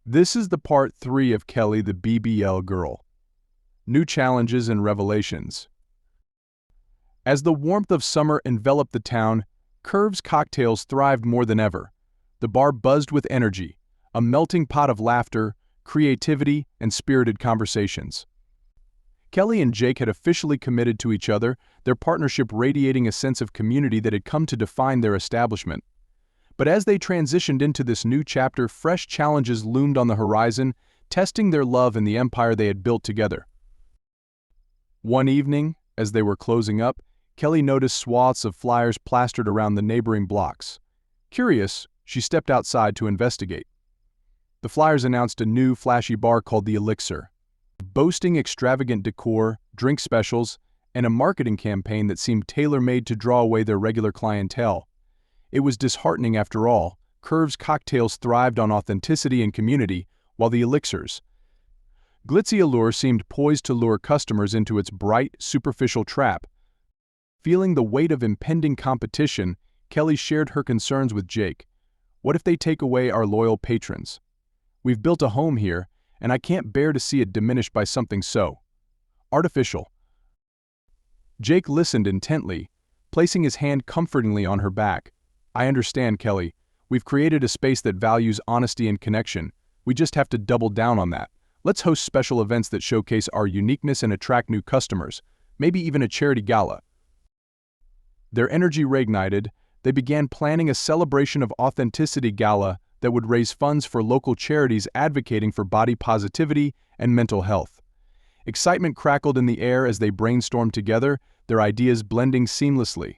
This is the part 3 of Kelly the BBL Girl. New challenges and revelations. As the warmth of summer enveloped the town, Curve's cocktails thrived more than ever. The bar buzzed with energy, a melting pot of laughter, creativity, and spirited conversations. Kelly and Jake had officially committed to each other, their partnership radiating a sense of community that had come to define their establishment. But as they transitioned into this new chapter, fresh challenges loomed on the horizon, testing their love and the empire they had built together. One evening, as they were closing up, Kelly noticed swaths of flyers plastered around the neighboring blocks. Curious, she stepped outside to investigate. The flyers announced a new, flashy bar called the Elixir, boasting extravagant decor, drink specials, and a marketing campaign that seemed tailor-made to draw away their regular clientele. It was disheartening after all. Curve's cocktails thrived on authenticity and community, while the Elixir's glitzy allure seemed poised to lure customers into its bright, superficial trap. Feeling the weight of impending competition, Kelly shared her concerns with Jake. What if they take away our loyal patrons? We've built a home here, and I can't bear to see it diminished by something so artificial. Jake listened intently, placing his hand comfortingly on her back. I understand, Kelly. We've created a space that values honesty and connection. We just have to double down on that. Let's host special events that showcase our uniqueness and attract new customers, maybe even a charity gala. Their energy reignited. They began planning a celebration of authenticity gala that would raise funds for local charities advocating for body positivity and mental health. Excitement crackled in the air as they brainstormed together, their ideas blending seamlessly.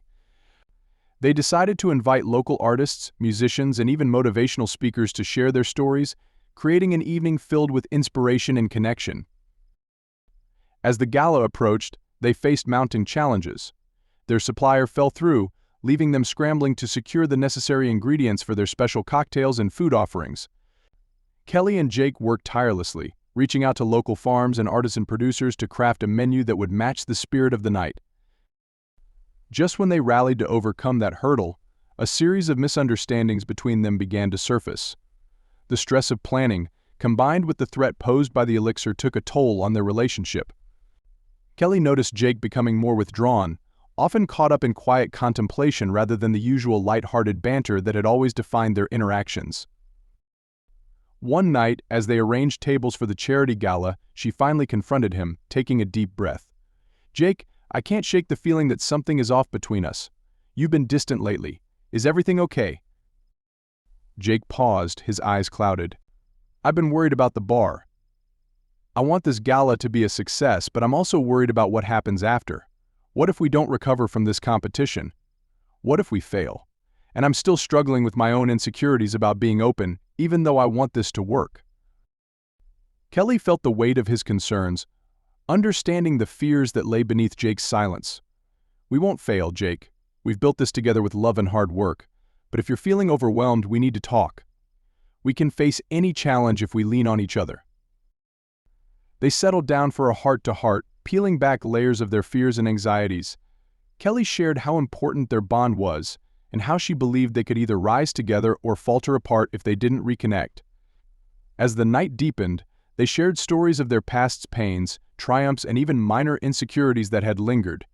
They decided to invite local artists, musicians, and even motivational speakers to share their stories, creating an evening filled with inspiration and connection. As the gala approached, they faced mounting challenges. Their supplier fell through, leaving them scrambling to secure the necessary ingredients for their special cocktails and food offerings. Kelly and Jake worked tirelessly, reaching out to local farms and artisan producers to craft a menu that would match the spirit of the night. Just when they rallied to overcome that hurdle, a series of misunderstandings between them began to surface. The stress of planning, combined with the threat posed by the Elixir, took a toll on their relationship. Kelly noticed Jake becoming more withdrawn, often caught up in quiet contemplation rather than the usual light-hearted banter that had always defined their interactions. One night, as they arranged tables for the charity gala, she finally confronted him, taking a deep breath. "Jake, I can't shake the feeling that something is off between us. You've been distant lately. Is everything okay?" Jake paused, his eyes clouded. "I've been worried about the bar. I want this gala to be a success, but I'm also worried about what happens after. What if we don't recover from this competition? What if we fail? And I'm still struggling with my own insecurities about being open, even though I want this to work." Kelly felt the weight of his concerns, understanding the fears that lay beneath Jake's silence. "We won't fail, Jake. We've built this together with love and hard work. But if you're feeling overwhelmed, we need to talk. We can face any challenge if we lean on each other." They settled down for a heart-to-heart, peeling back layers of their fears and anxieties. Kelly shared how important their bond was, and how she believed they could either rise together or falter apart if they didn't reconnect. As the night deepened, they shared stories of their past's pains, triumphs, and even minor insecurities that had lingered.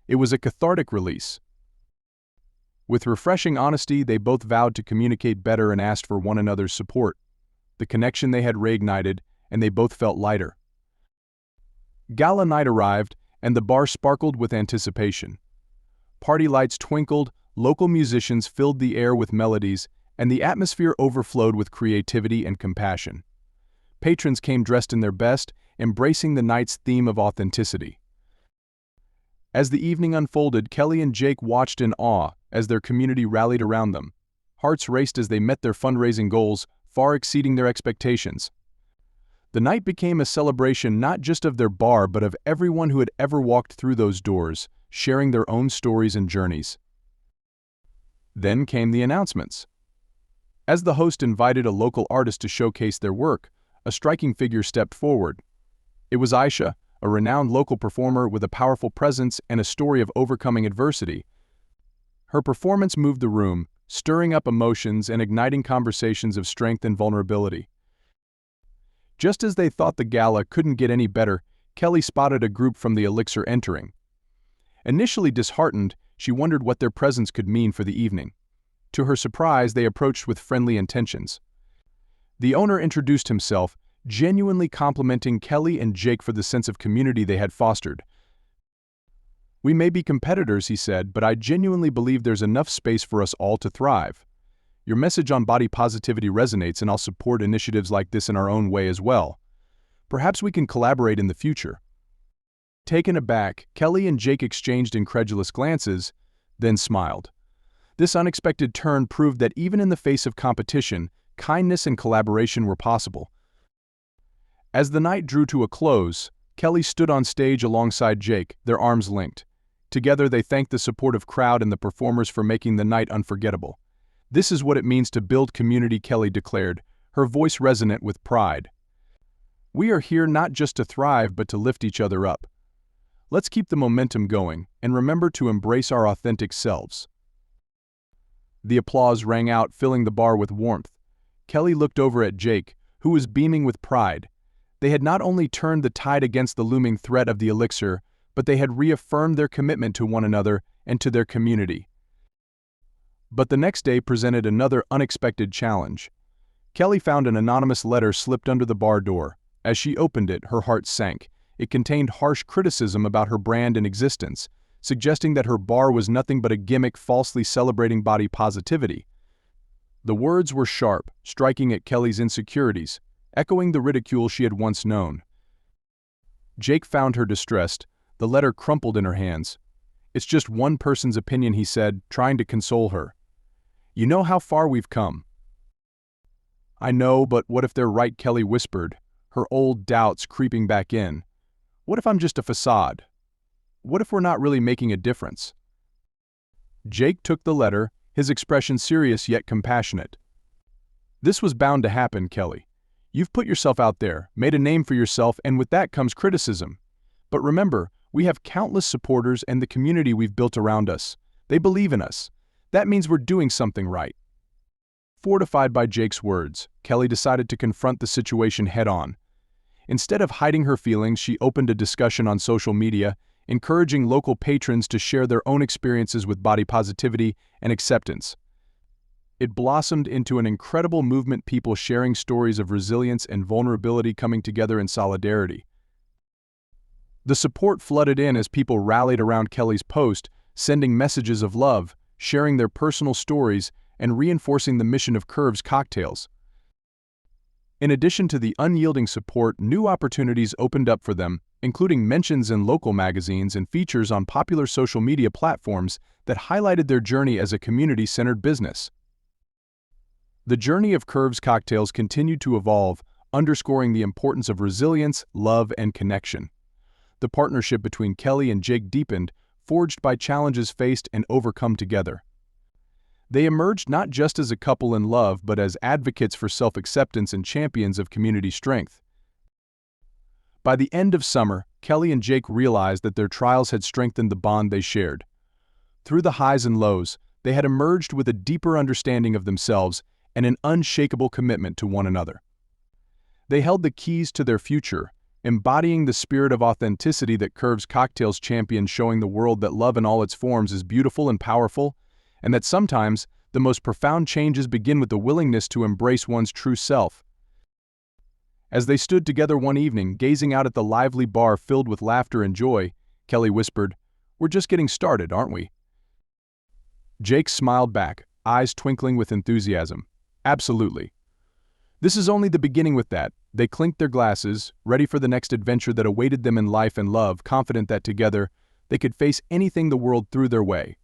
It was a cathartic release. With refreshing honesty, they both vowed to communicate better and asked for one another's support. The connection they had reignited, and they both felt lighter. Gala night arrived, and the bar sparkled with anticipation. Party lights twinkled, local musicians filled the air with melodies, and the atmosphere overflowed with creativity and compassion. Patrons came dressed in their best, embracing the night's theme of authenticity. As the evening unfolded, Kelly and Jake watched in awe as their community rallied around them. Hearts raced as they met their fundraising goals, far exceeding their expectations. The night became a celebration not just of their bar but of everyone who had ever walked through those doors, sharing their own stories and journeys. Then came the announcements. As the host invited a local artist to showcase their work, a striking figure stepped forward. It was Aisha, a renowned local performer with a powerful presence and a story of overcoming adversity. Her performance moved the room, stirring up emotions and igniting conversations of strength and vulnerability. Just as they thought the gala couldn't get any better, Kelly spotted a group from the Elixir entering. Initially disheartened, she wondered what their presence could mean for the evening. To her surprise, they approached with friendly intentions. The owner introduced himself, genuinely complimenting Kelly and Jake for the sense of community they had fostered. "We may be competitors," he said, "but I genuinely believe there's enough space for us all to thrive. Your message on body positivity resonates, and I'll support initiatives like this in our own way as well. Perhaps we can collaborate in the future." Taken aback, Kelly and Jake exchanged incredulous glances, then smiled. This unexpected turn proved that even in the face of competition, kindness and collaboration were possible. As the night drew to a close, Kelly stood on stage alongside Jake, their arms linked. Together they thanked the supportive crowd and the performers for making the night unforgettable. "This is what it means to build community," Kelly declared, her voice resonant with pride. "We are here not just to thrive but to lift each other up. Let's keep the momentum going, and remember to embrace our authentic selves." The applause rang out, filling the bar with warmth. Kelly looked over at Jake, who was beaming with pride. They had not only turned the tide against the looming threat of the Elixir, but they had reaffirmed their commitment to one another and to their community. But the next day presented another unexpected challenge. Kelly found an anonymous letter slipped under the bar door. As she opened it, her heart sank. It contained harsh criticism about her brand and existence, suggesting that her bar was nothing but a gimmick falsely celebrating body positivity. The words were sharp, striking at Kelly's insecurities, echoing the ridicule she had once known. Jake found her distressed, the letter crumpled in her hands. "It's just one person's opinion," he said, trying to console her. "You know how far we've come." "I know, but what if they're right?" Kelly whispered, her old doubts creeping back in. "What if I'm just a facade? What if we're not really making a difference?" Jake took the letter, his expression serious yet compassionate. "This was bound to happen, Kelly. You've put yourself out there, made a name for yourself, and with that comes criticism. But remember, we have countless supporters and the community we've built around us. They believe in us. That means we're doing something right." Fortified by Jake's words, Kelly decided to confront the situation head-on. Instead of hiding her feelings, she opened a discussion on social media, encouraging local patrons to share their own experiences with body positivity and acceptance. It blossomed into an incredible movement, people sharing stories of resilience and vulnerability coming together in solidarity. The support flooded in as people rallied around Kelly's post, sending messages of love, sharing their personal stories, and reinforcing the mission of Curves Cocktails. In addition to the unyielding support, new opportunities opened up for them, including mentions in local magazines and features on popular social media platforms that highlighted their journey as a community-centered business. The journey of Curves Cocktails continued to evolve, underscoring the importance of resilience, love, and connection. The partnership between Kelly and Jake deepened, forged by challenges faced and overcome together. They emerged not just as a couple in love but as advocates for self-acceptance and champions of community strength. By the end of summer, Kelly and Jake realized that their trials had strengthened the bond they shared. Through the highs and lows, they had emerged with a deeper understanding of themselves and an unshakable commitment to one another. They held the keys to their future, embodying the spirit of authenticity that Curves Cocktails champions, showing the world that love in all its forms is beautiful and powerful, and that sometimes the most profound changes begin with the willingness to embrace one's true self. As they stood together one evening, gazing out at the lively bar filled with laughter and joy, Kelly whispered, "We're just getting started, aren't we?" Jake smiled back, eyes twinkling with enthusiasm. "Absolutely. This is only the beginning." With that, they clinked their glasses, ready for the next adventure that awaited them in life and love, confident that together they could face anything the world threw their way.